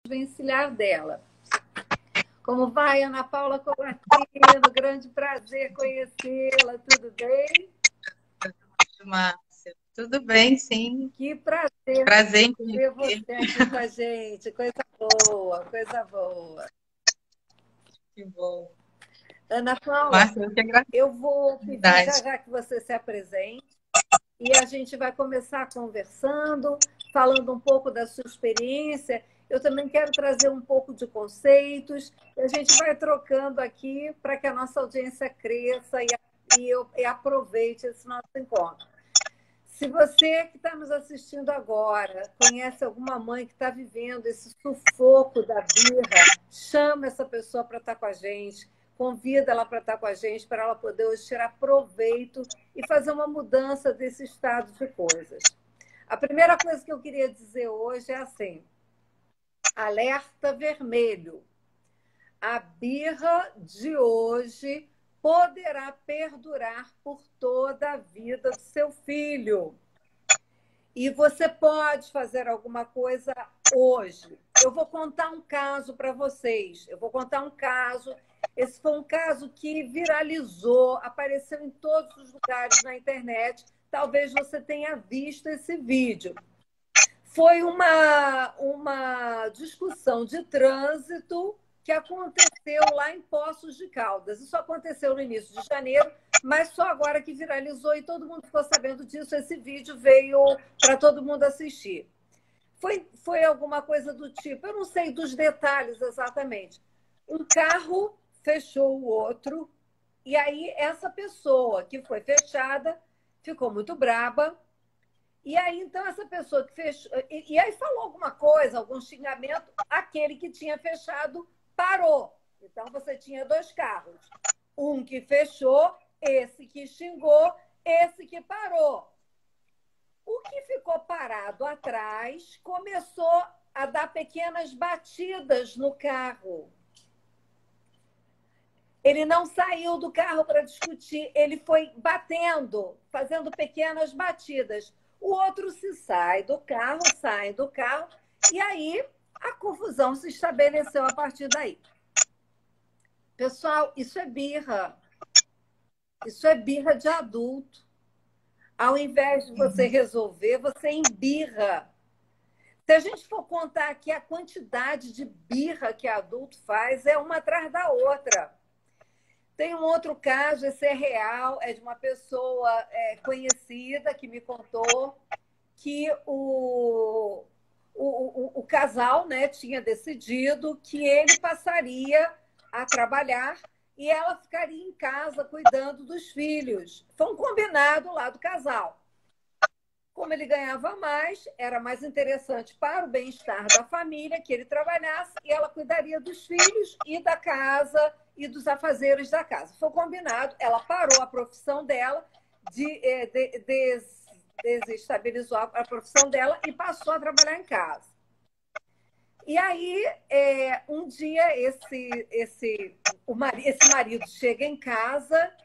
desvencilhar dela. Como vai, Ana Paula Comartino? Grande prazer conhecê-la, tudo bem? Márcia, tudo bem, sim. Que prazer Prazer em ter conhecer. você aqui com a gente, coisa boa, coisa boa. Que bom. Ana Paula, Márcia, eu que agradeço eu a vou pedir já oportunidade. já que você se apresente e a gente vai começar conversando, falando um pouco da sua experiência. Eu também quero trazer um pouco de conceitos, e a gente vai trocando aqui para que a nossa audiência cresça e aproveite esse nosso encontro. Se você que está nos assistindo agora conhece alguma mãe que está vivendo esse sufoco da birra, chama essa pessoa para estar com a gente, convida ela para estar com a gente, para ela poder hoje tirar proveito e fazer uma mudança desse estado de coisas. A primeira coisa que eu queria dizer hoje é assim: alerta vermelho. A birra de hoje poderá perdurar por toda a vida do seu filho. E você pode fazer alguma coisa hoje. Eu vou contar um caso para vocês. Eu vou contar um caso. Esse foi um caso que viralizou, apareceu em todos os lugares na internet. Talvez você tenha visto esse vídeo. Foi uma discussão de trânsito que aconteceu lá em Poços de Caldas. Isso aconteceu no início de janeiro, mas só agora que viralizou e todo mundo ficou sabendo disso. Esse vídeo veio para todo mundo assistir. Foi alguma coisa do tipo, eu não sei dos detalhes exatamente. Um carro fechou o outro, e aí essa pessoa que foi fechada ficou muito braba. E aí, então, essa pessoa que fechou. E aí falou alguma coisa, algum xingamento, aquele que tinha fechado parou. Então, você tinha dois carros. Um que fechou, esse que xingou, esse que parou. O que ficou parado atrás começou a dar pequenas batidas no carro. Ele não saiu do carro para discutir, ele foi batendo, fazendo pequenas batidas. O outro se sai do carro, e aí a confusão se estabeleceu a partir daí. Pessoal, isso é birra. Isso é birra de adulto. Ao invés de você resolver, você embirra. Se a gente for contar aqui a quantidade de birra que adulto faz, é uma atrás da outra. Tem um outro caso, esse é real, é de uma pessoa conhecida que me contou que o casal, né, tinha decidido que ele passaria a trabalhar e ela ficaria em casa cuidando dos filhos. Foi um combinado lá do casal. Como ele ganhava mais, era mais interessante para o bem-estar da família que ele trabalhasse e ela cuidaria dos filhos e da casa e dos afazeres da casa. Foi combinado, ela parou a profissão dela, desestabilizou a profissão dela e passou a trabalhar em casa. E aí, um dia, esse marido chega em casa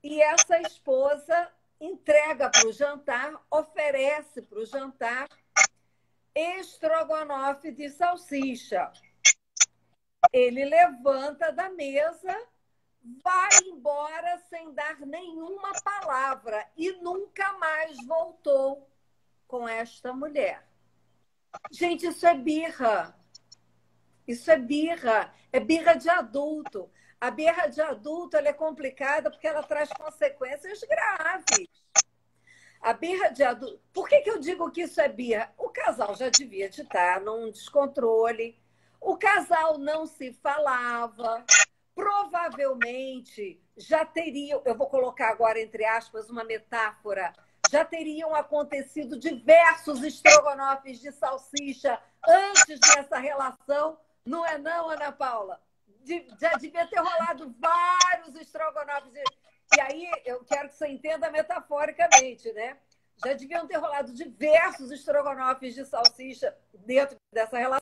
e essa esposa entrega para o jantar, oferece para o jantar estrogonofe de salsicha. Ele levanta da mesa, vai embora sem dar nenhuma palavra e nunca mais voltou com esta mulher. Gente, isso é birra. Isso é birra de adulto. A birra de adulto ela é complicada porque ela traz consequências graves. A birra de adulto. Por que eu digo que isso é birra? O casal já devia estar num descontrole. O casal não se falava. Provavelmente já teriam, eu vou colocar agora entre aspas uma metáfora, já teriam acontecido diversos estrogonofes de salsicha antes dessa relação, não é não, Ana Paula? Já devia ter rolado vários estrogonofes e aí eu quero que você entenda metaforicamente, né? Já deviam ter rolado diversos estrogonofes de salsicha dentro dessa relação.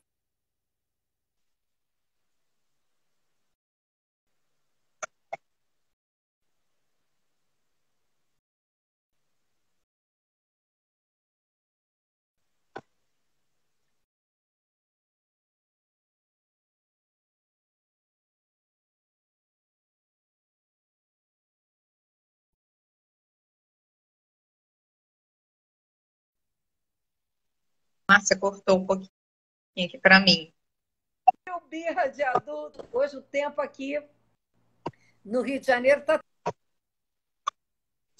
Márcia cortou um pouquinho aqui para mim. Meu birra de adulto. Hoje o tempo aqui no Rio de Janeiro está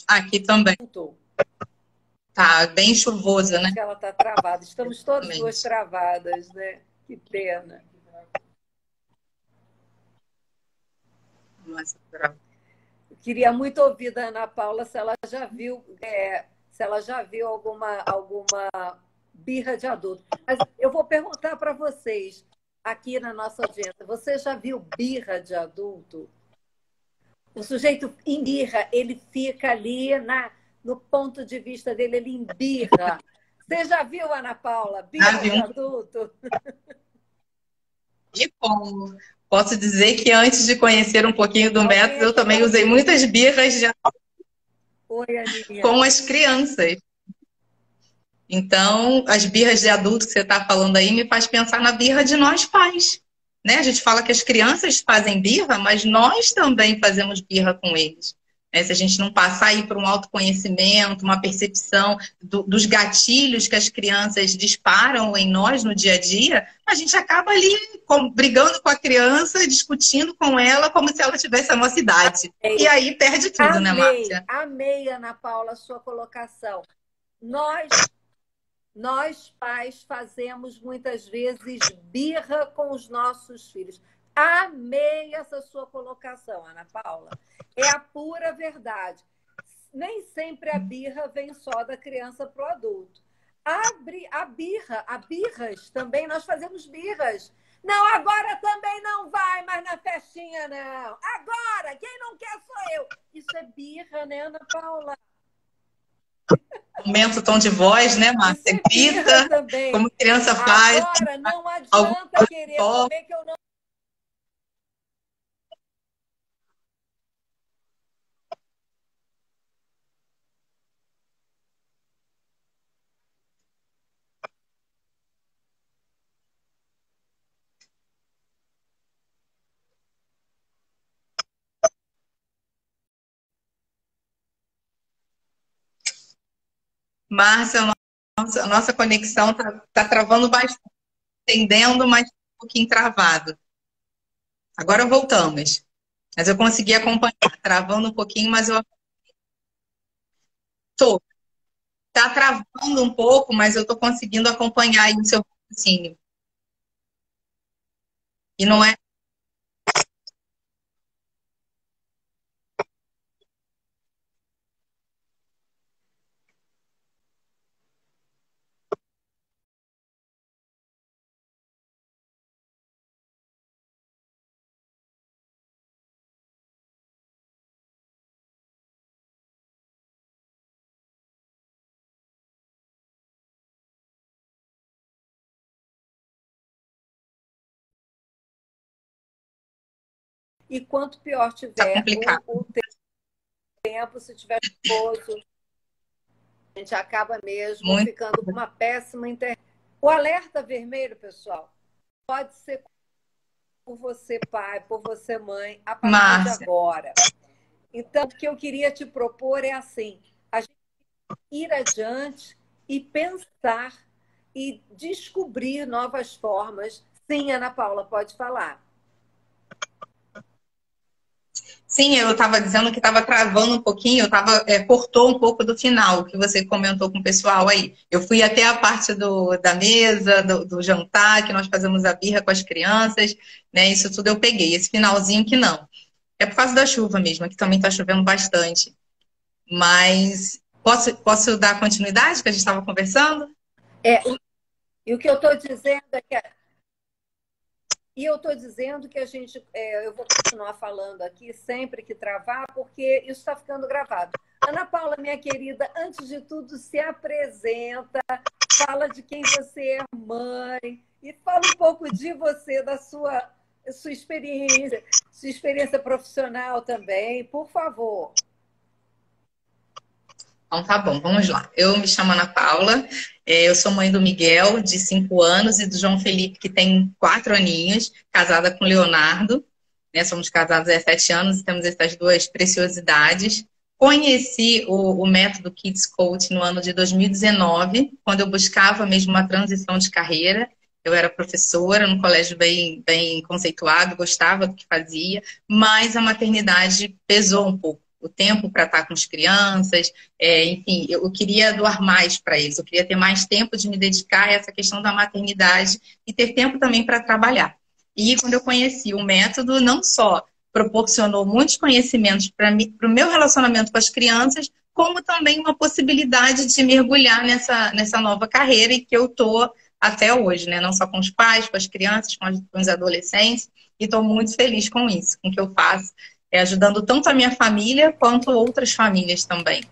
Aqui também. tudo. Tá bem chuvoso, né? Acho que ela está travada. Estamos todas Exatamente. duas travadas, né? Que pena. Nossa, Eu queria muito ouvir da Ana Paula se ela já viu alguma birra de adulto. Mas eu vou perguntar para vocês aqui na nossa audiência. Você já viu birra de adulto? O sujeito em birra, ele fica ali no ponto de vista dele, ele embirra. Você já viu, Ana Paula, birra de adulto? E como posso dizer que antes de conhecer um pouquinho do método, eu também usei muitas birras com as crianças. Então, as birras de adulto que você está falando aí me faz pensar na birra de nós pais. Né? A gente fala que as crianças fazem birra, mas nós também fazemos birra com eles. Se a gente não passar aí por um autoconhecimento, uma percepção dos gatilhos que as crianças disparam em nós no dia a dia, a gente acaba ali brigando com a criança, discutindo com ela como se ela tivesse a nossa idade. E aí perde tudo, né, Márcia? Amei, Ana Paula, a sua colocação. Nós, pais, fazemos muitas vezes birra com os nossos filhos. Amei essa sua colocação, Ana Paula. É a pura verdade. Nem sempre a birra vem só da criança para o adulto. Birras também, nós fazemos birras. Não, agora também não vai mais na festinha, não. Agora, quem não quer sou eu. Isso é birra, né, Ana Paula? Aumenta o tom de voz, né, Márcia? Grita, como criança faz. Agora não adianta querer comer que eu não. Márcia, a nossa conexão tá travando bastante, entendendo, mas um pouquinho travado. Agora voltamos. Mas eu consegui acompanhar, travando um pouquinho, mas eu tô. Tá travando um pouco, mas eu tô conseguindo acompanhar aí o seu raciocínio. E não é. E quanto pior tiver o tempo, se tiver esposo, a gente acaba mesmo ficando com uma péssima internet. O alerta vermelho, pessoal, pode ser por você, pai, por você, mãe, a partir de agora. Então, o que eu queria te propor é assim, a gente ir adiante e pensar e descobrir novas formas. Sim, Ana Paula, pode falar. Sim, eu estava dizendo que estava travando um pouquinho, cortou um pouco do final, que você comentou com o pessoal aí. Eu fui até a parte da mesa, do jantar, que nós fazemos a birra com as crianças, né? Isso tudo eu peguei, esse finalzinho que não. É por causa da chuva mesmo, aqui também está chovendo bastante. Mas posso dar continuidade que a gente estava conversando? E o que eu estou dizendo é que eu vou continuar falando aqui sempre que travar, porque isso está ficando gravado. Ana Paula, minha querida, antes de tudo, se apresenta, fala de quem você é mãe e fala um pouco de você, da sua experiência profissional também, por favor. Então tá bom, vamos lá. Eu me chamo Ana Paula, eu sou mãe do Miguel, de 5 anos, e do João Felipe, que tem 4 aninhos, casada com o Leonardo. Né? Somos casados há 7 anos e temos essas duas preciosidades. conheci o método Kids Coach no ano de 2019, quando eu buscava mesmo uma transição de carreira. Eu era professora num colégio bem conceituado, gostava do que fazia, mas a maternidade pesou um pouco. O tempo para estar com as crianças, enfim, eu queria doar mais para eles, eu queria ter mais tempo de me dedicar a essa questão da maternidade e ter tempo também para trabalhar. E quando eu conheci o método, não só proporcionou muitos conhecimentos para o meu relacionamento com as crianças, como também uma possibilidade de mergulhar nessa nova carreira e que eu estou até hoje, né? Não só com os pais, com as crianças, com os adolescentes, e estou muito feliz com isso, com o que eu faço, ajudando tanto a minha família quanto outras famílias também.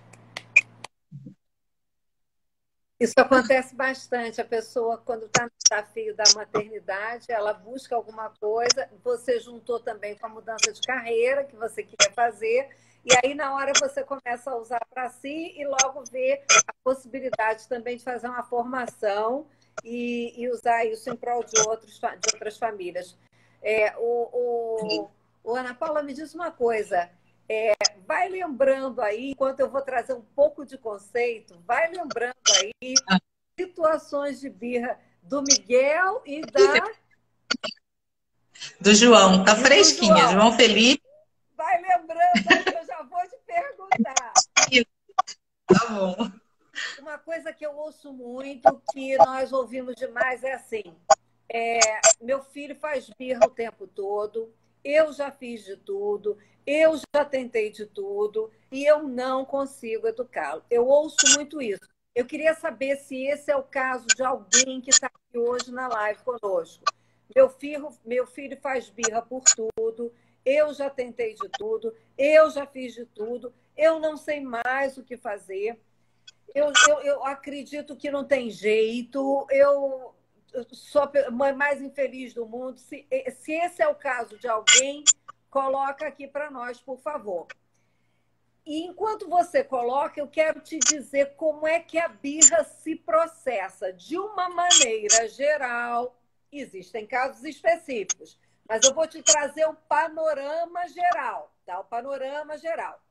Isso acontece bastante. A pessoa, quando está no desafio da maternidade, ela busca alguma coisa, você juntou também com a mudança de carreira que você queria fazer, e aí na hora você começa a usar para si e logo vê a possibilidade também de fazer uma formação e usar isso em prol de outras famílias. Ana Paula, me diz uma coisa. Vai lembrando aí, enquanto eu vou trazer um pouco de conceito, vai lembrando aí situações de birra do Miguel e do João. Tá fresquinha, João Felipe. Vai lembrando aí que eu já vou te perguntar. Tá bom. Uma coisa que eu ouço muito, que nós ouvimos demais, é assim: meu filho faz birra o tempo todo, eu já fiz de tudo, eu já tentei de tudo e eu não consigo educá-lo. Eu ouço muito isso. Eu queria saber se esse é o caso de alguém que está aqui hoje na live conosco. Meu filho faz birra por tudo, eu já tentei de tudo, eu já fiz de tudo, eu não sei mais o que fazer, eu acredito que não tem jeito, eu sou a mãe mais infeliz do mundo. Se esse é o caso de alguém, coloca aqui para nós, por favor. E enquanto você coloca, eu quero te dizer como é que a birra se processa. De uma maneira geral, existem casos específicos, mas eu vou te trazer o panorama geral, tá? O panorama geral.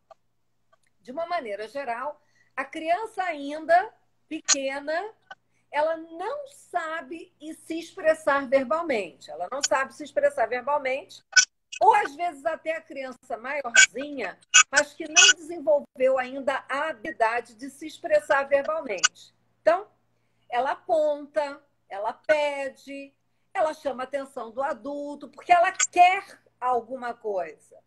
De uma maneira geral, a criança ainda pequena, ela não sabe se expressar verbalmente. Ela não sabe se expressar verbalmente, ou às vezes até a criança maiorzinha, mas que não desenvolveu ainda a habilidade de se expressar verbalmente. Então, ela aponta, ela pede, ela chama a atenção do adulto, porque ela quer alguma coisa.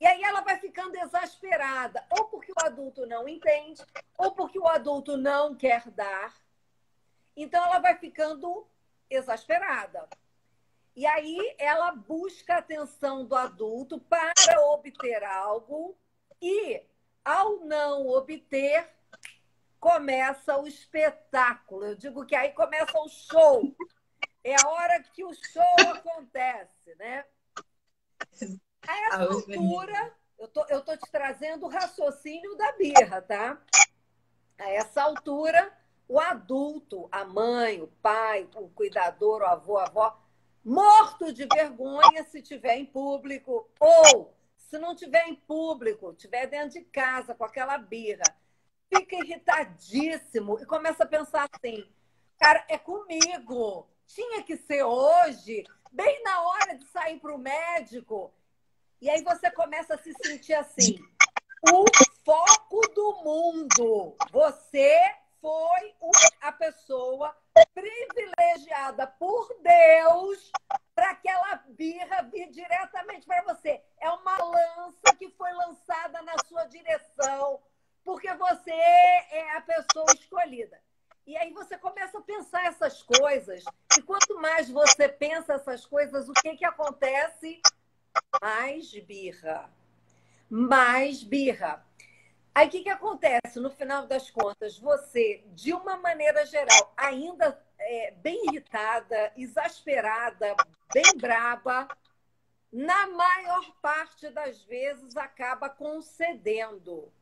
E aí ela vai ficando exasperada, ou porque o adulto não entende, ou porque o adulto não quer dar. Então, ela vai ficando exasperada. E aí ela busca a atenção do adulto para obter algo e, ao não obter, começa o espetáculo. Eu digo que aí começa o show. É a hora que o show acontece, né? A essa altura, eu tô te trazendo o raciocínio da birra, tá? A essa altura, o adulto, a mãe, o pai, o cuidador, o avô, a avó, morto de vergonha se estiver em público, ou se não estiver em público, estiver dentro de casa com aquela birra, fica irritadíssimo e começa a pensar assim: cara, é comigo, tinha que ser hoje, bem na hora de sair para o médico. E aí você começa a se sentir assim: o foco do mundo. Você foi a pessoa privilegiada por Deus para aquela birra vir diretamente para você. É uma lança que foi lançada na sua direção, porque você é a pessoa escolhida. E aí você começa a pensar essas coisas, e quanto mais você pensa essas coisas, o que acontece? Mais birra. Mais birra. Aí o que acontece? No final das contas, você, de uma maneira geral, ainda bem irritada, exasperada, bem braba, na maior parte das vezes acaba concedendo.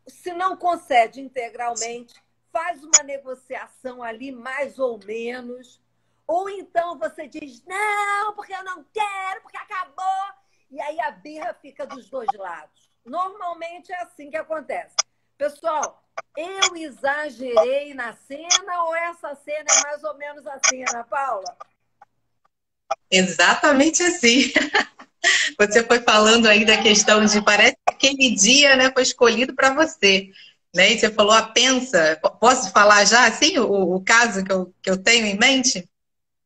Se não concede integralmente, faz uma negociação ali mais ou menos, ou então você diz: não, porque eu não quero, porque acabou. E aí a birra fica dos dois lados. Normalmente é assim que acontece. Pessoal, eu exagerei na cena ou essa cena é mais ou menos assim, Ana Paula? Exatamente assim. Você foi falando aí da questão de parece que aquele dia, né, foi escolhido para você. Né? E você falou, pensa, posso falar já assim o caso que eu tenho em mente?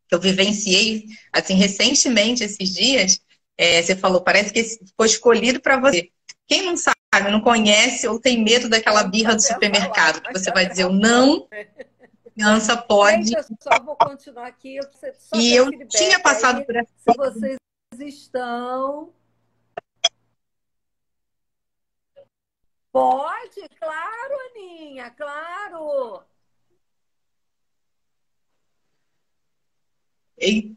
Que eu vivenciei assim recentemente esses dias. Você falou, parece que foi escolhido para você. Quem não sabe, não conhece ou tem medo daquela birra do supermercado, que você vai dizer, não, criança pode. Gente, eu só vou continuar aqui, eu só E quero eu feedback tinha passado aí, por essa. se vocês estão... Pode, claro, Aninha, claro. Ei,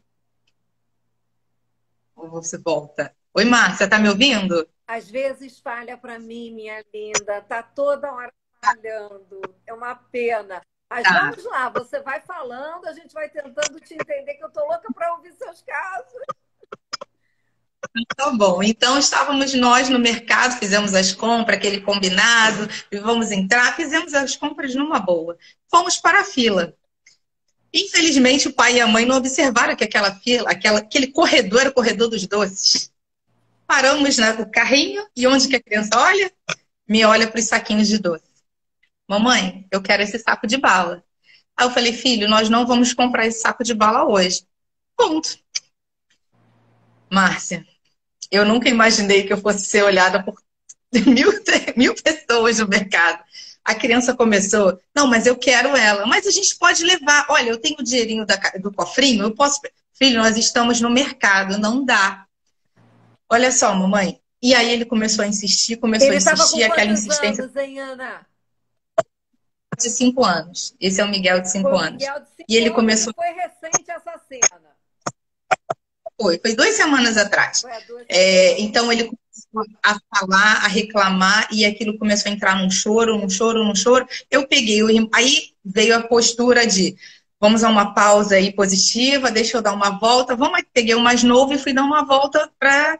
ou você volta. Oi, Márcia, tá me ouvindo? Às vezes falha para mim, minha linda, tá toda hora falhando, é uma pena. Mas Tá. vamos lá, você vai falando, a gente vai tentando te entender, que eu tô louca para ouvir seus casos. Tá bom. Então estávamos nós no mercado, fizemos as compras, aquele combinado, e vamos entrar, fizemos as compras numa boa. Fomos para a fila. Infelizmente, o pai e a mãe não observaram que aquela fila, aquele corredor era o corredor dos doces. Paramos, né, no carrinho e onde que a criança olha? Me olha para os saquinhos de doce. Mamãe, eu quero esse saco de bala. Aí eu falei, filho, nós não vamos comprar esse saco de bala hoje. Ponto. Márcia, eu nunca imaginei que eu fosse ser olhada por mil pessoas no mercado. A criança começou, não, mas eu quero ela. Mas a gente pode levar. Olha, eu tenho o dinheirinho do cofrinho, eu posso... Filho, nós estamos no mercado, não dá. Olha só, mamãe. E aí ele começou a insistir, Ele estava com aquela quantos insistência anos, hein, Ana? de 5 anos. Esse é o Miguel de 5 Foi o anos. Miguel de 5 E ele anos começou... e foi recente essa cena. Foi 2 semanas atrás. Foi há 2 semanas. Então ele começou a falar, a reclamar, e aquilo começou a entrar num choro, num choro, num choro. Eu peguei, aí veio a postura de vamos a uma pausa aí positiva, deixa eu dar uma volta. Peguei o mais novo e fui dar uma volta para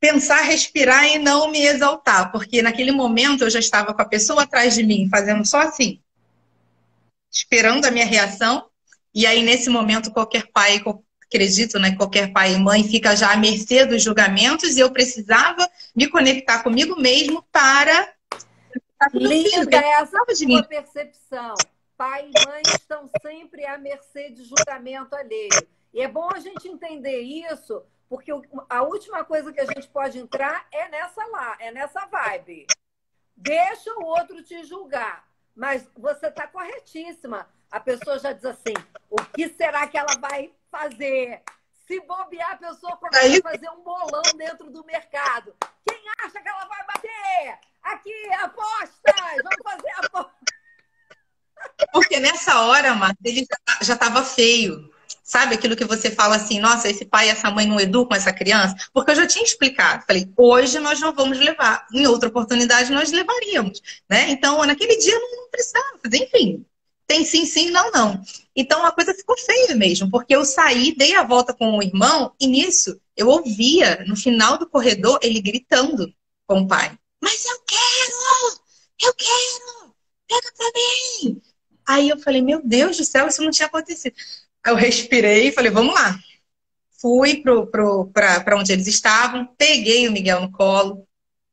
pensar, respirar e não me exaltar, porque naquele momento eu já estava com a pessoa atrás de mim, fazendo só assim, esperando a minha reação. E aí, nesse momento, qualquer pai, acredito, né, qualquer pai e mãe fica já à mercê dos julgamentos, e eu precisava me conectar comigo mesmo para... Linda essa sua percepção. Pai e mãe estão sempre à mercê de julgamento alheio. E é bom a gente entender isso, porque a última coisa que a gente pode entrar é nessa vibe. Deixa o outro te julgar. Mas você está corretíssima. A pessoa já diz assim, o que será que ela vai fazer? Se bobear, a pessoa começa a fazer um bolão dentro do mercado. Quem acha que ela vai bater? Aqui, apostas! Vamos fazer apostas! Porque nessa hora, Marta, ele já estava feio. Sabe aquilo que você fala assim, nossa, esse pai e essa mãe não educam essa criança? Porque eu já tinha explicado. Falei, hoje nós não vamos levar. Em outra oportunidade nós levaríamos. Né? Então, naquele dia não precisava. Enfim, tem sim, sim, não, não. Então a coisa ficou feia mesmo, porque eu saí, dei a volta com o irmão, e nisso eu ouvia, no final do corredor, ele gritando com o pai. Mas eu quero, pega pra mim. Aí eu falei, meu Deus do céu, isso não tinha acontecido. Aí eu respirei e falei, vamos lá. Fui para onde eles estavam, peguei o Miguel no colo,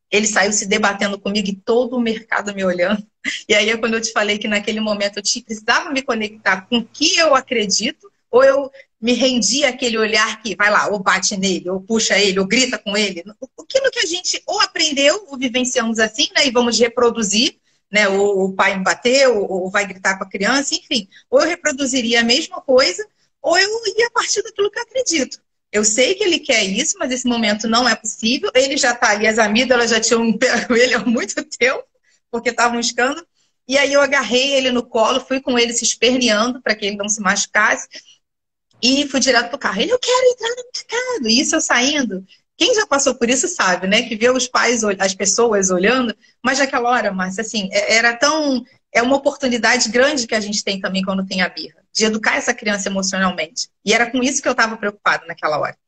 ele saiu se debatendo comigo e todo o mercado me olhando. E aí é quando eu te falei que naquele momento eu precisava me conectar com o que eu acredito, ou eu me rendi àquele olhar que vai lá, ou bate nele, ou puxa ele, ou grita com ele. Aquilo que a gente ou aprendeu, ou vivenciamos assim, né, e vamos reproduzir, né, ou o pai me bateu, ou vai gritar com a criança, enfim. Ou eu reproduziria a mesma coisa, ou eu ia a partir daquilo que eu acredito. Eu sei que ele quer isso, mas esse momento não é possível. Ele já está ali, as amígdalas já tinham pego ele há muito tempo, porque estavam buscando. E aí eu agarrei ele no colo, fui com ele se esperneando para que ele não se machucasse, e fui direto pro carro. Ele, eu quero entrar no mercado. E isso eu saindo. Quem já passou por isso sabe, né? Que vê os pais, as pessoas olhando, mas naquela hora, Márcia, assim, era tão... É uma oportunidade grande que a gente tem também quando tem a birra, de educar essa criança emocionalmente. E era com isso que eu estava preocupada naquela hora.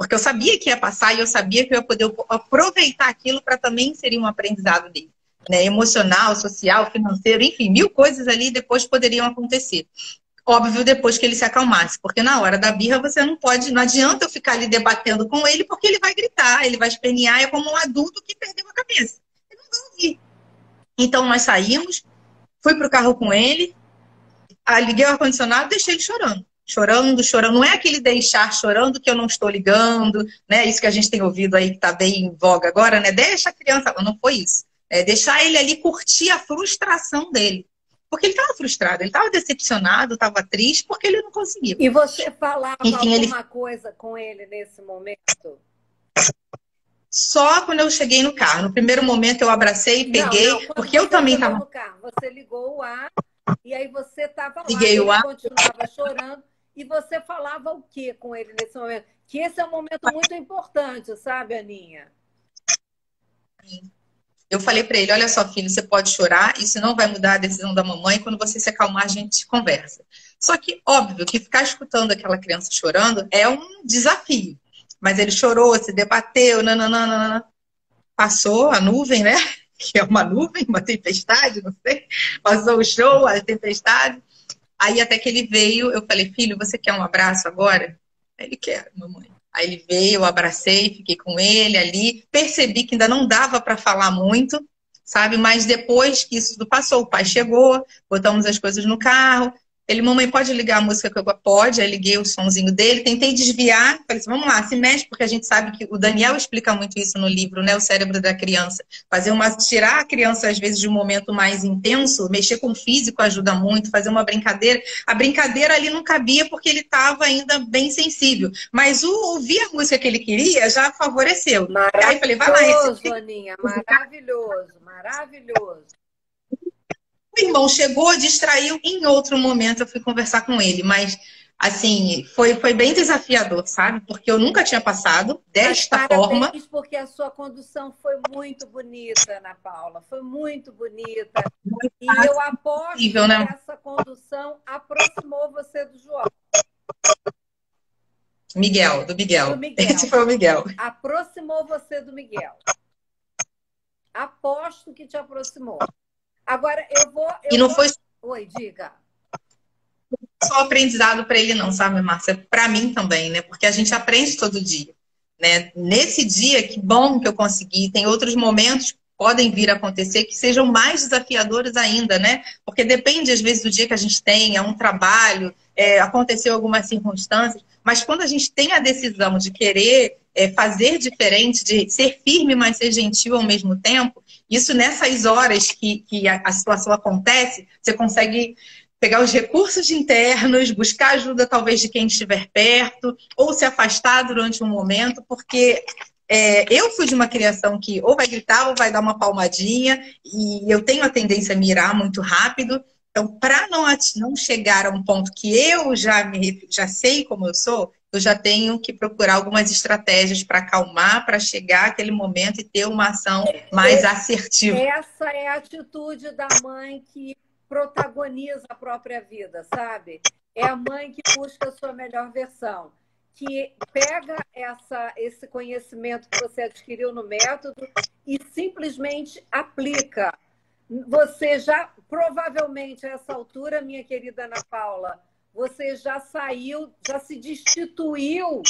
Porque eu sabia que ia passar e eu sabia que eu ia poder aproveitar aquilo para também inserir um aprendizado dele, né? Emocional, social, financeiro, enfim, mil coisas ali depois poderiam acontecer. Óbvio, depois que ele se acalmasse, porque na hora da birra você não pode, não adianta eu ficar ali debatendo com ele, porque ele vai gritar, ele vai espernear, é como um adulto que perdeu a cabeça. Ele não vai ouvir. Então nós saímos, fui pro carro com ele, liguei o ar-condicionado, deixei ele chorando. Chorando, chorando. Não é aquele deixar chorando que eu não estou ligando, né? Isso que a gente tem ouvido aí, que está bem em voga agora, né? Deixa a criança. Não foi isso. É deixar ele ali curtir a frustração dele. Porque ele estava frustrado, ele estava decepcionado, estava triste, porque ele não conseguiu. E você falava Enfim, alguma coisa com ele nesse momento? Só quando eu cheguei no carro. No primeiro momento eu abracei, peguei, porque eu também estava. No carro, você ligou o ar e aí você estava lá, Liguei ele o ar. continuava chorando e você falava o que com ele nesse momento? Que esse é um momento muito importante, sabe, Aninha? Eu falei para ele, olha só, filho, você pode chorar, isso não vai mudar a decisão da mamãe, quando você se acalmar a gente conversa. Só que, óbvio, que ficar escutando aquela criança chorando é um desafio. Mas ele chorou, se debateu, nananana. Passou a nuvem, né? Que é uma nuvem, uma tempestade, não sei. Passou o show, a tempestade. Aí até que ele veio, eu falei, filho, você quer um abraço agora? Ele quer, mamãe. Aí ele veio, eu abracei, fiquei com ele ali. Percebi que ainda não dava para falar muito, sabe? Mas depois que isso tudo passou, o pai chegou, botamos as coisas no carro. Ele, mamãe, pode ligar a música que eu pode? Aí liguei o sonzinho dele, tentei desviar. Falei assim, vamos lá, se mexe, porque a gente sabe que o Daniel explica muito isso no livro, né? O cérebro da criança. Tirar a criança, às vezes, de um momento mais intenso, mexer com o físico ajuda muito, fazer uma brincadeira. A brincadeira ali não cabia porque ele estava ainda bem sensível. Mas ouvir a música que ele queria já favoreceu. Aí falei, vai lá, Maravilhoso, Aninha, maravilhoso, maravilhoso. O irmão chegou, distraiu, em outro momento eu fui conversar com ele, mas assim, foi bem desafiador, sabe? Porque eu nunca tinha passado desta forma. Parabéns, porque a sua condução foi muito bonita, Ana Paula, foi muito bonita. E eu aposto Possível, né? que essa condução aproximou você do João. Miguel, do Miguel. Do Miguel. Esse foi o Miguel. Aproximou você do Miguel. Aposto que te aproximou. Agora, E não foi Oi, diga. só aprendizado para ele não, sabe, Márcia? Para mim também, né? Porque a gente aprende todo dia, né? Nesse dia, que bom que eu consegui. Tem outros momentos que podem vir a acontecer que sejam mais desafiadores ainda, né? Porque depende, às vezes, do dia que a gente tem, é um trabalho, aconteceu algumas circunstâncias, mas quando a gente tem a decisão de querer fazer diferente, de ser firme, mas ser gentil ao mesmo tempo, isso nessas horas que a situação acontece, você consegue pegar os recursos internos, buscar ajuda talvez de quem estiver perto, ou se afastar durante um momento, porque eu fui de uma criação que ou vai gritar ou vai dar uma palmadinha, e eu tenho a tendência a mirar muito rápido. Então, para não chegar a um ponto que eu já sei como eu sou, eu já tenho que procurar algumas estratégias para acalmar, para chegar àquele momento e ter uma ação mais assertiva. Essa é a atitude da mãe que protagoniza a própria vida, sabe? É a mãe que busca a sua melhor versão, que pega esse conhecimento que você adquiriu no método e simplesmente aplica. Você já, provavelmente, a essa altura, minha querida Ana Paula, você já saiu, já se destituiu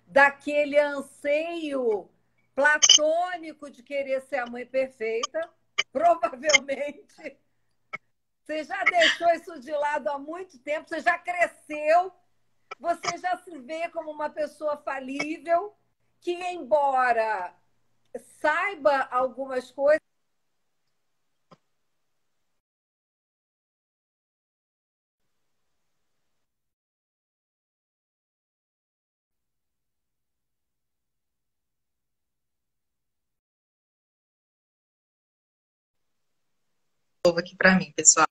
daquele anseio platônico de querer ser a mãe perfeita, provavelmente. Você já deixou isso de lado há muito tempo, você já cresceu, você já se vê como uma pessoa falível, que, embora saiba algumas coisas, Aqui para mim, pessoal.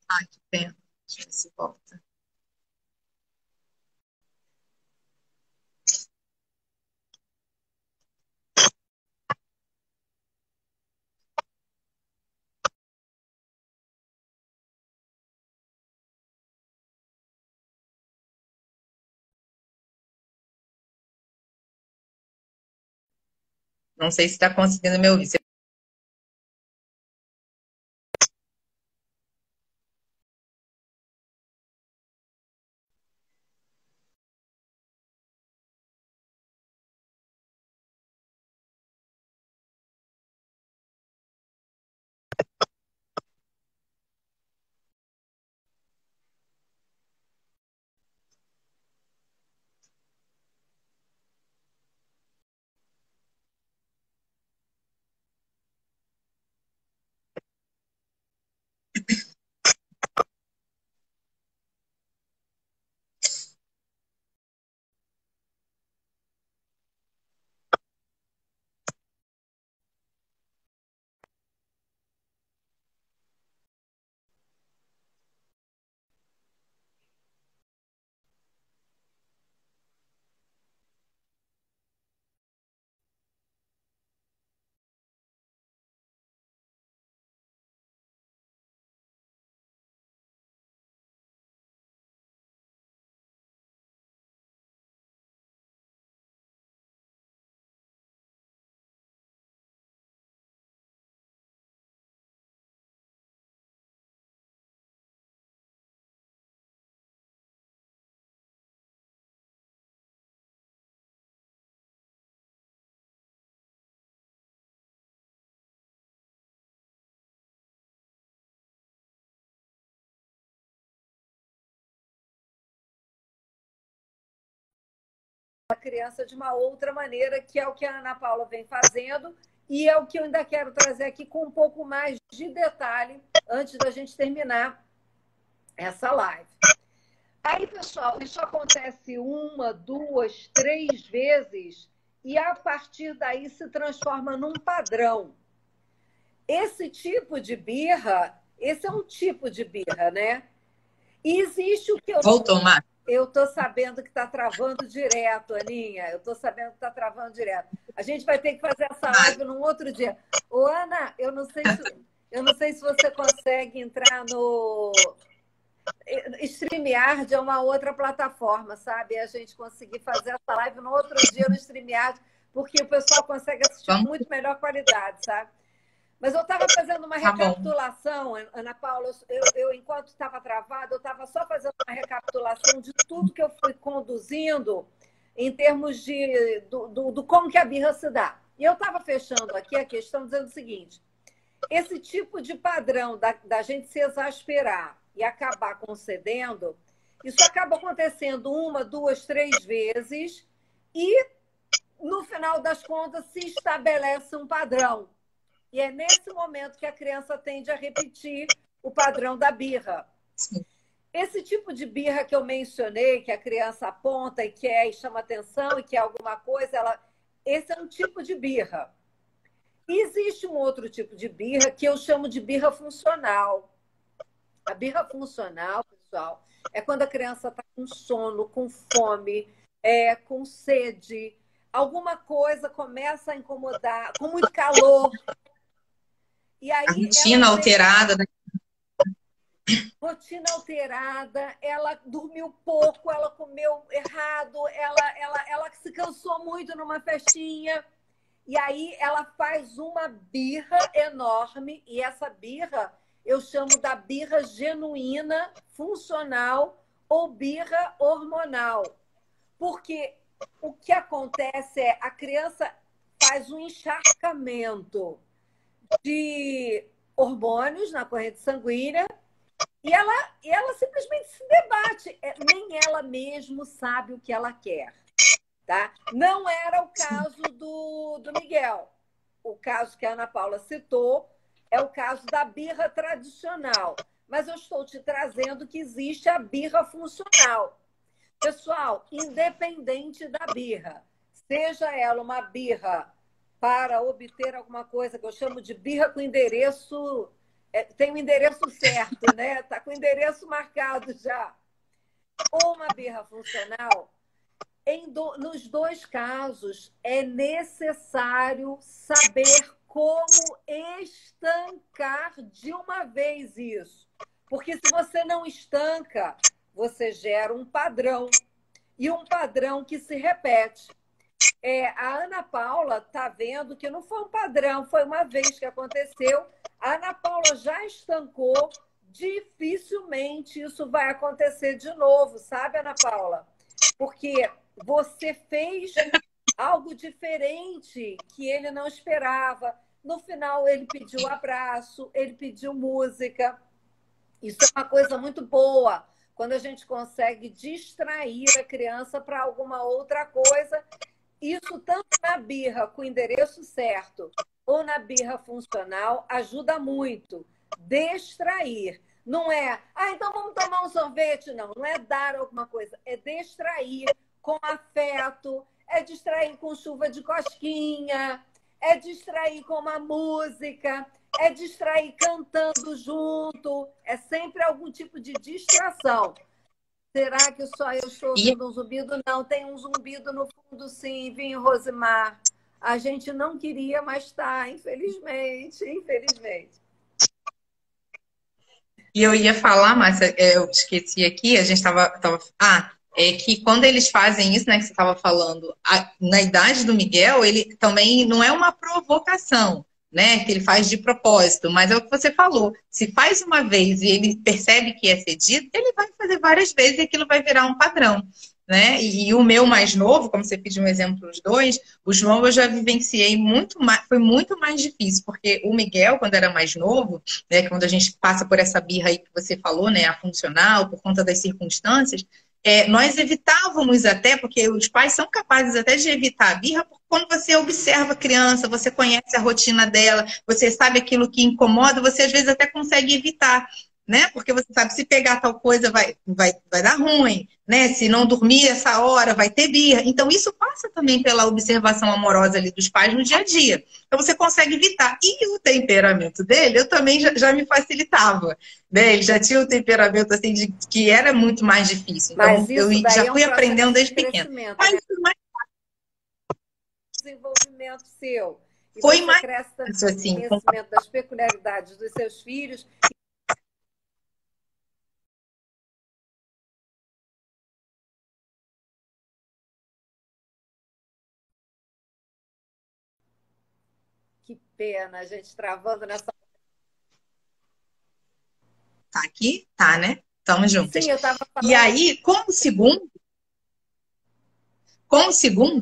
Ai, que pena. Deixa eu ver se volta. Não sei se está conseguindo me ouvir. A criança de uma outra maneira, que é o que a Ana Paula vem fazendo, e é o que eu ainda quero trazer aqui com um pouco mais de detalhe antes da gente terminar essa live. Aí, pessoal, isso acontece uma, duas, três vezes e a partir daí se transforma num padrão. Esse tipo de birra, esse é um tipo de birra, né? E existe o que eu... Voltou, Mar. Eu estou sabendo que está travando direto, Aninha. Eu estou sabendo que está travando direto. A gente vai ter que fazer essa live num outro dia. Ô, Ana, eu não sei se você consegue entrar no StreamYard, é uma outra plataforma, sabe? A gente conseguir fazer essa live no outro dia no StreamYard, porque o pessoal consegue assistir com muito melhor qualidade, sabe? Mas eu estava fazendo uma recapitulação, Ana Paula, eu enquanto estava travada, eu estava só fazendo uma recapitulação de tudo que eu fui conduzindo em termos do como que a birra se dá. E eu estava fechando aqui a questão dizendo o seguinte, esse tipo de padrão da gente se exasperar e acabar concedendo, isso acaba acontecendo uma, duas, três vezes e, no final das contas, se estabelece um padrão. E é nesse momento que a criança tende a repetir o padrão da birra. Sim. Esse tipo de birra que eu mencionei, que a criança aponta e quer e chama atenção e quer alguma coisa, esse é um tipo de birra. E existe um outro tipo de birra que eu chamo de birra funcional. A birra funcional, pessoal, é quando a criança está com sono, com fome, com sede, alguma coisa começa a incomodar, com muito calor. E aí, a rotina alterada, né? Rotina alterada, ela dormiu pouco, ela comeu errado, ela se cansou muito numa festinha. E aí ela faz uma birra enorme, e essa birra eu chamo da birra genuína, funcional ou birra hormonal. Porque o que acontece é a criança faz um encharcamento de hormônios na corrente sanguínea e ela simplesmente se debate. Nem ela mesma sabe o que ela quer. Tá? Não era o caso do Miguel. O caso que a Ana Paula citou é o caso da birra tradicional. Mas eu estou te trazendo que existe a birra funcional. Pessoal, independente da birra, seja ela uma birra para obter alguma coisa que eu chamo de birra com endereço tem o endereço certo, né? Está com o endereço marcado já. Ou uma birra funcional, nos dois casos, é necessário saber como estancar de uma vez isso. Porque se você não estanca, você gera um padrão. E um padrão que se repete. A Ana Paula está vendo que não foi um padrão, foi uma vez que aconteceu. A Ana Paula já estancou, dificilmente isso vai acontecer de novo, sabe, Ana Paula? Porque você fez algo diferente que ele não esperava. No final, ele pediu abraço, ele pediu música. Isso é uma coisa muito boa, quando a gente consegue distrair a criança para alguma outra coisa. Isso, tanto na birra com o endereço certo ou na birra funcional, ajuda muito. Distrair. Não é, então vamos tomar um sorvete. Não, não é dar alguma coisa. É distrair com afeto, é distrair com chuva de cosquinha, é distrair com uma música, é distrair cantando junto. É sempre algum tipo de distração. Será que só eu estou ouvindo um zumbido? Não, tem um zumbido no fundo, sim, Vinho Rosimar. A gente não queria, mas está, infelizmente, infelizmente. E eu ia falar, Márcia, eu esqueci aqui, a gente estava... é que quando eles fazem isso, né, que você estava falando, na idade do Miguel, ele também não é uma provocação, né, que ele faz de propósito, mas é o que você falou. Se faz uma vez e ele percebe que é cedido, ele vai fazer várias vezes e aquilo vai virar um padrão, né? E o meu mais novo, como você pediu um exemplo para os dois, o João eu já vivenciei muito mais, foi muito mais difícil, porque o Miguel, quando era mais novo, né, quando a gente passa por essa birra aí que você falou, né, a funcional, por conta das circunstâncias, nós evitávamos até, porque os pais são capazes até de evitar a birra, porque quando você observa a criança, você conhece a rotina dela, você sabe aquilo que incomoda, você às vezes até consegue evitar, né? Porque você sabe, se pegar tal coisa vai dar ruim, né? Se não dormir essa hora, vai ter birra. Então, isso passa também pela observação amorosa ali dos pais no dia a dia. Então, você consegue evitar. E o temperamento dele, eu também já me facilitava. Né? Ele já tinha um temperamento assim, que era muito mais difícil. Então, eu já fui aprendendo desde pequeno. Mas né? Desenvolvimento seu. E foi você mais cresce também isso, assim, conhecimento das peculiaridades dos seus filhos. Que pena, a gente travando nessa... Tá aqui? Tá, né? Estamos juntas. Sim, eu estava falando... E aí, com o segundo,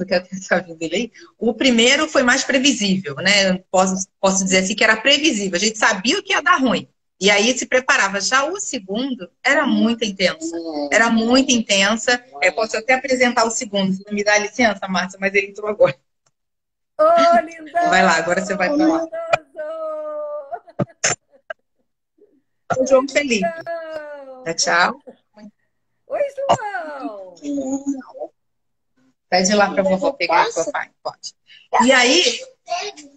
que eu tenho dele, o primeiro foi mais previsível, né? Eu posso dizer assim que era previsível. A gente sabia o que ia dar ruim. E aí se preparava. Já o segundo era muito intensa. Era muito intensa. Posso até apresentar o segundo. Se me dá licença, Márcia, mas ele entrou agora. Ô, lindão! Vai lá, agora você vai para lá. O João Felipe. Tchau. Oi, João! Pede lá para a vovó pegar o papai. Pode. E aí,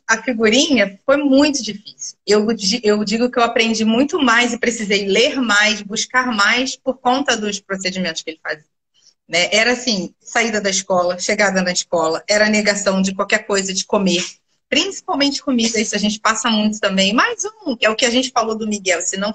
a figurinha foi muito difícil. Eu digo que eu aprendi muito mais e precisei ler mais, buscar mais por conta dos procedimentos que ele fazia. Né? Era assim, saída da escola, chegada na escola, era negação de qualquer coisa de comer. Principalmente comida, isso a gente passa muito também. Mais um, que é o que a gente falou do Miguel, se não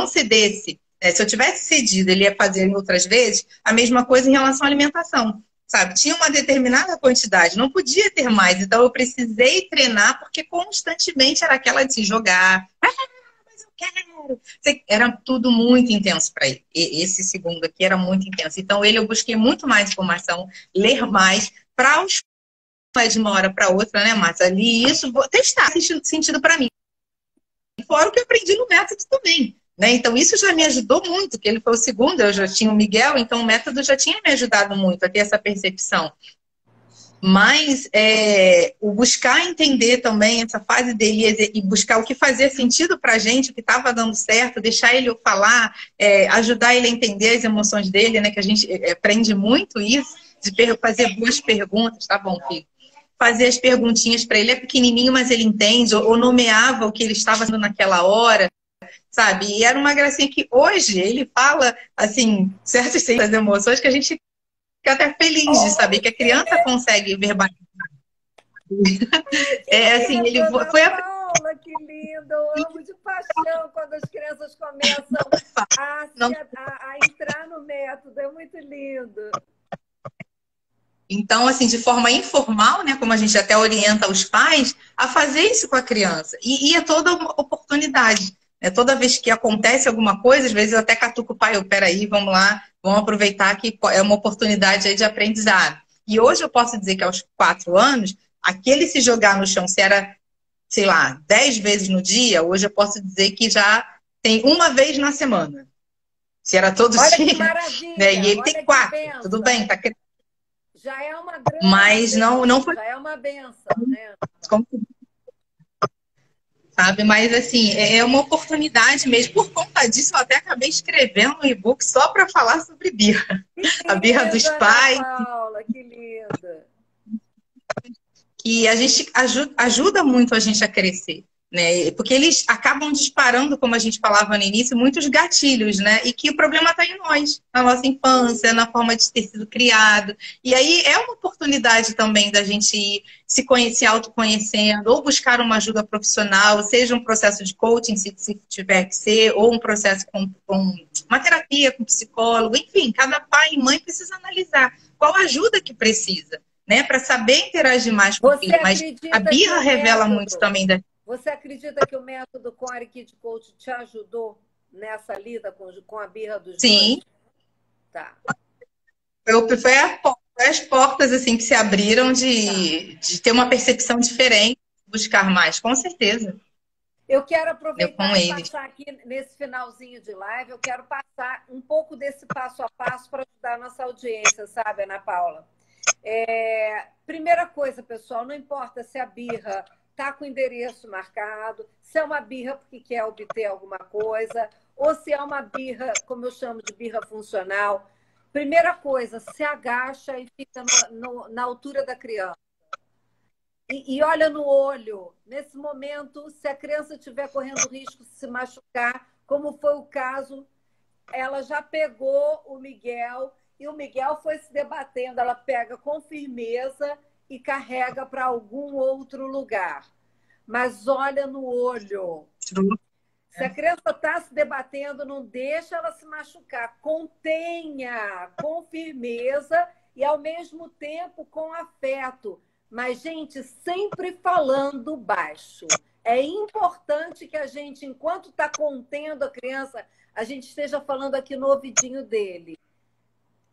cedesse, se eu tivesse cedido, ele ia fazer em outras vezes, a mesma coisa em relação à alimentação. Sabe, tinha uma determinada quantidade, não podia ter mais, então eu precisei treinar, porque constantemente era aquela de se jogar, mas eu quero. Era tudo muito intenso para ele. Esse segundo aqui era muito intenso. Então, eu busquei muito mais informação, ler mais, para os de uma hora para outra, né, Márcia? Ali, isso, vou testar sentido para mim. Fora o que eu aprendi no método também. Né? Então, isso já me ajudou muito, que ele foi o segundo, eu já tinha o Miguel, então o método já tinha me ajudado muito a ter essa percepção. Mas o buscar entender também essa fase dele e buscar o que fazia sentido para a gente, o que estava dando certo, deixar ele falar, ajudar ele a entender as emoções dele, né? Que a gente aprende muito isso, de fazer boas perguntas, tá bom, filho? fazia as perguntinhas para ele, é pequenininho, mas ele entende, ou nomeava o que ele estava fazendo naquela hora, sabe? E era uma gracinha que hoje ele fala, assim, certas emoções que a gente fica até feliz de saber que a criança consegue verbalizar. É assim, ele foi a Paula, que lindo! Eu amo de paixão quando as crianças começam a entrar no método. É muito lindo. Então, assim, de forma informal, né, como a gente até orienta os pais, a fazer isso com a criança. E é toda uma oportunidade. Né? Toda vez que acontece alguma coisa, às vezes eu até catuco o pai, peraí, vamos lá, vamos aproveitar que é uma oportunidade aí de aprendizado. E hoje eu posso dizer que aos 4 anos, aquele se jogar no chão, se era, sei lá, 10 vezes no dia, hoje eu posso dizer que já tem uma vez na semana. Se era todo dia. Olha que maravilha! Né? E ele Olha tem 4, tudo bem, tá crescendo. Já é uma grande mas não foi. Já é uma benção, né? Sabe? Mas, assim, é uma oportunidade mesmo. Por conta disso, eu até acabei escrevendo um e-book só para falar sobre birra. A birra dos pais. Paula, que linda! Que a gente ajuda muito a gente a crescer. Né? Porque eles acabam disparando, como a gente falava no início, muitos gatilhos, né? E que o problema está em nós, na nossa infância, na forma de ter sido criado. E aí é uma oportunidade também da gente ir se conhecer, autoconhecendo, ou buscar uma ajuda profissional, seja um processo de coaching, se tiver que ser, ou um processo com uma terapia com psicólogo, enfim, cada pai e mãe precisa analisar qual ajuda que precisa, né? Para saber interagir mais com o filho. Mas a birra revela muito também da. Você acredita que o método Core Kid Coach te ajudou nessa lida com a birra dos Sim. dois? Tá. Foi as portas assim, que se abriram de ter uma percepção diferente, buscar mais, com certeza. Eu quero aproveitar e passar aqui nesse finalzinho de live, eu quero passar um pouco desse passo a passo para ajudar a nossa audiência, sabe, Ana Paula? Primeira coisa, pessoal, não importa se a birra está com o endereço marcado, se é uma birra porque quer obter alguma coisa, ou se é uma birra, como eu chamo de birra funcional. Primeira coisa, se agacha e fica na altura da criança. E olha no olho. Nesse momento, se a criança estiver correndo risco de se machucar, como foi o caso, ela já pegou o Miguel e o Miguel foi se debatendo. Ela pega com firmeza e carrega para algum outro lugar. Mas olha no olho. Se a criança está se debatendo, não deixa ela se machucar. Contenha com firmeza e, ao mesmo tempo, com afeto. Mas, gente, sempre falando baixo. É importante que a gente, enquanto está contendo a criança, a gente esteja falando aqui no ouvidinho dele.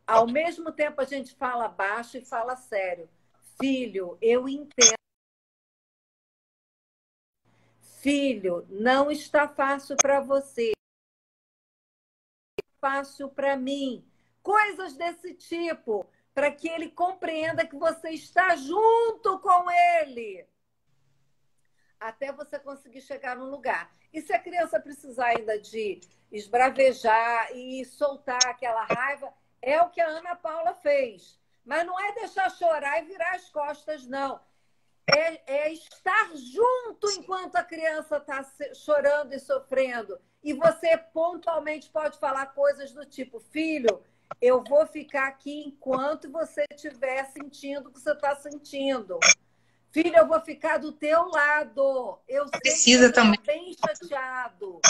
Ao mesmo tempo, a gente fala baixo e fala sério. Filho, eu entendo. Filho, não está fácil para você. Fácil para mim. Coisas desse tipo, para que ele compreenda que você está junto com ele. Até você conseguir chegar no lugar. E se a criança precisar ainda de esbravejar e soltar aquela raiva, é o que a Ana Paula fez. Mas não é deixar chorar e virar as costas, não. É estar junto enquanto a criança está chorando e sofrendo. E você pontualmente pode falar coisas do tipo: filho, eu vou ficar aqui enquanto você estiver sentindo o que você está sentindo. Filho, eu vou ficar do teu lado. Eu sei que você está bem chateado.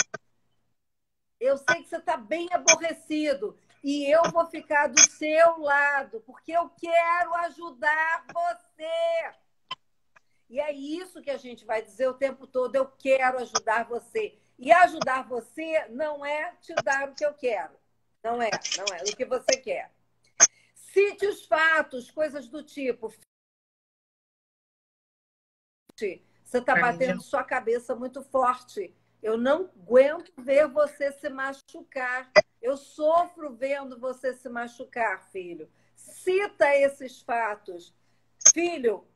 Eu sei que você está bem aborrecido. E eu vou ficar do seu lado, porque eu quero ajudar você. E é isso que a gente vai dizer o tempo todo: eu quero ajudar você. E ajudar você não é te dar o que eu quero. Não é o que você quer. Cite os fatos, coisas do tipo: você está batendo sua cabeça muito forte. Eu não aguento ver você se machucar. Eu sofro vendo você se machucar, filho. Cita esses fatos. Filho,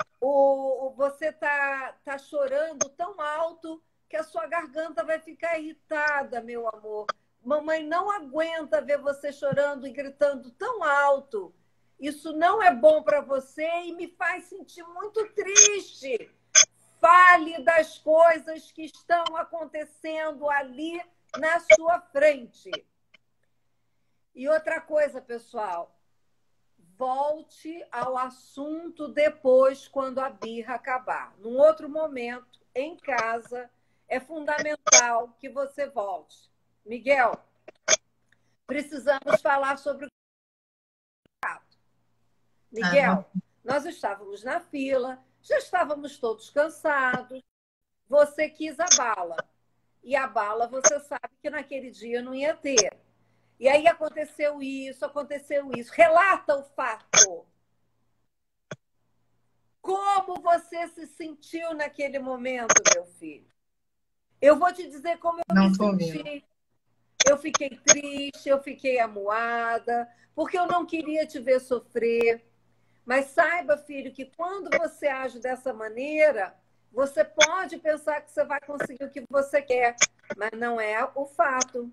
você está chorando tão alto que a sua garganta vai ficar irritada, meu amor. Mamãe não aguenta ver você chorando e gritando tão alto. Isso não é bom para você e me faz sentir muito triste. Fale das coisas que estão acontecendo ali na sua frente. E outra coisa, pessoal, volte ao assunto depois, quando a birra acabar. Num outro momento, em casa, é fundamental que você volte. Miguel, precisamos falar sobre o gato. Miguel, nós estávamos na fila, já estávamos todos cansados, você quis a bala. E a bala, você sabe que naquele dia não ia ter. E aí aconteceu isso. Relata o fato. Como você se sentiu naquele momento, meu filho? Eu vou te dizer como eu me senti. Eu fiquei triste, eu fiquei amuada, porque eu não queria te ver sofrer. Mas saiba, filho, que quando você age dessa maneira, você pode pensar que você vai conseguir o que você quer, mas não é o fato.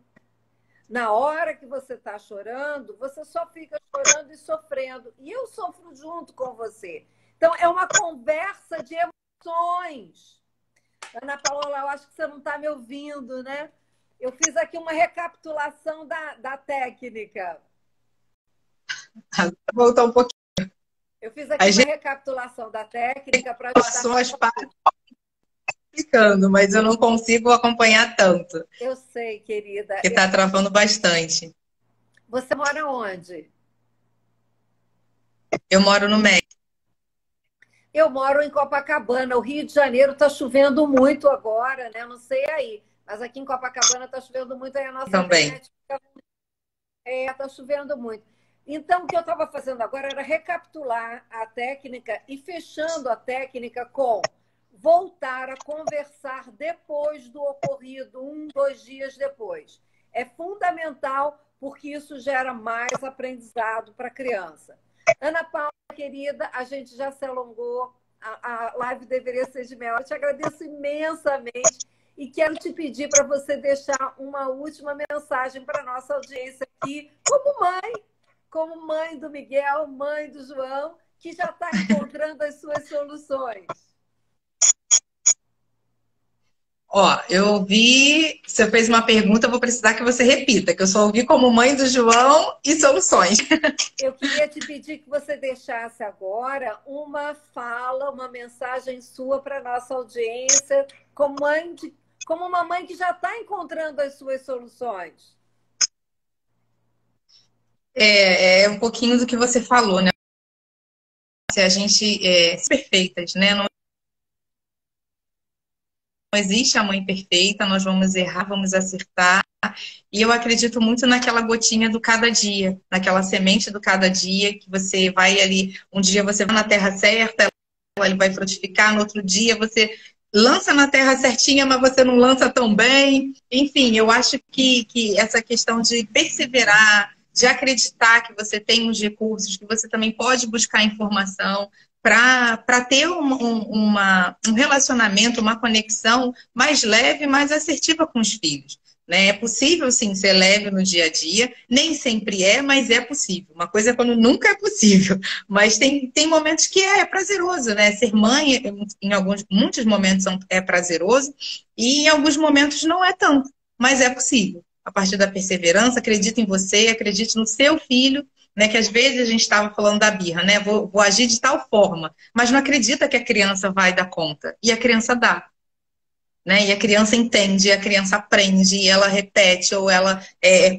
Na hora que você está chorando, você só fica chorando e sofrendo. E eu sofro junto com você. Então, é uma conversa de emoções. Ana Paola, eu acho que você não está me ouvindo, né? Eu fiz aqui uma recapitulação da técnica. Voltar um pouquinho. Eu fiz aqui uma recapitulação da técnica para passou as partes explicando, mas eu não consigo acompanhar tanto. Eu sei, querida. Porque está travando bastante. Você mora onde? Eu moro no México. Eu moro em Copacabana. O Rio de Janeiro está chovendo muito agora, né? Não sei aí. Mas aqui em Copacabana está chovendo muito. Aí a nossa internet está chovendo muito. Então, o que eu estava fazendo agora era recapitular a técnica e fechando a técnica com voltar a conversar depois do ocorrido, 1, 2 dias depois. É fundamental porque isso gera mais aprendizado para a criança. Ana Paula, querida, a gente já se alongou, a live deveria ser de meia hora. Eu te agradeço imensamente e quero te pedir para você deixar uma última mensagem para a nossa audiência aqui, como mãe do Miguel, mãe do João, que já está encontrando as suas soluções. Ó, eu ouvi, você fez uma pergunta, eu vou precisar que você repita, que eu só ouvi como mãe do João e soluções. Eu queria te pedir que você deixasse agora uma fala, uma mensagem sua para a nossa audiência, como uma mãe que já está encontrando as suas soluções. É um pouquinho do que você falou, né? A gente é perfeitas, né? Não existe a mãe perfeita, nós vamos errar, vamos acertar. E eu acredito muito naquela gotinha do cada dia, naquela semente do cada dia, que você vai ali, um dia você vai na terra certa, ela vai frutificar, no outro dia você lança na terra certinha, mas você não lança tão bem. Enfim, eu acho que essa questão de perseverar, de acreditar que você tem os recursos, que você também pode buscar informação, para ter um relacionamento, uma conexão mais leve, mais assertiva com os filhos. Né? É possível, sim, ser leve no dia a dia. Nem sempre é, mas é possível. Uma coisa é quando nunca é possível. Mas tem momentos que é prazeroso, né? Ser mãe, muitos momentos é prazeroso e em alguns momentos não é tanto. Mas é possível. A partir da perseverança, acredite em você, acredite no seu filho, né, que às vezes a gente estava falando da birra, né? Vou agir de tal forma, mas não acredita que a criança vai dar conta. E a criança dá. Né? E a criança entende, a criança aprende, e ela repete, ou ela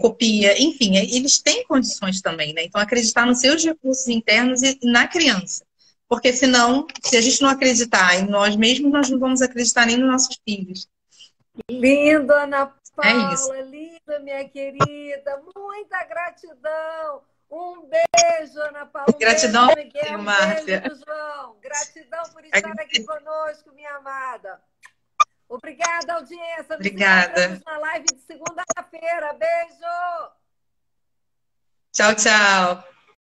copia, enfim, eles têm condições também, né? Então, acreditar nos seus recursos internos e na criança. Porque senão, se a gente não acreditar em nós mesmos, nós não vamos acreditar nem nos nossos filhos. Lindo, Ana Paula, linda, minha querida, muita gratidão. Um beijo, Ana Paula. Gratidão, beijo, Miguel, Márcia. Beijo, João. Gratidão por estar aqui conosco, minha amada. Obrigada, audiência. Obrigada. Nos encontramos na live de segunda-feira. Beijo! Tchau, tchau.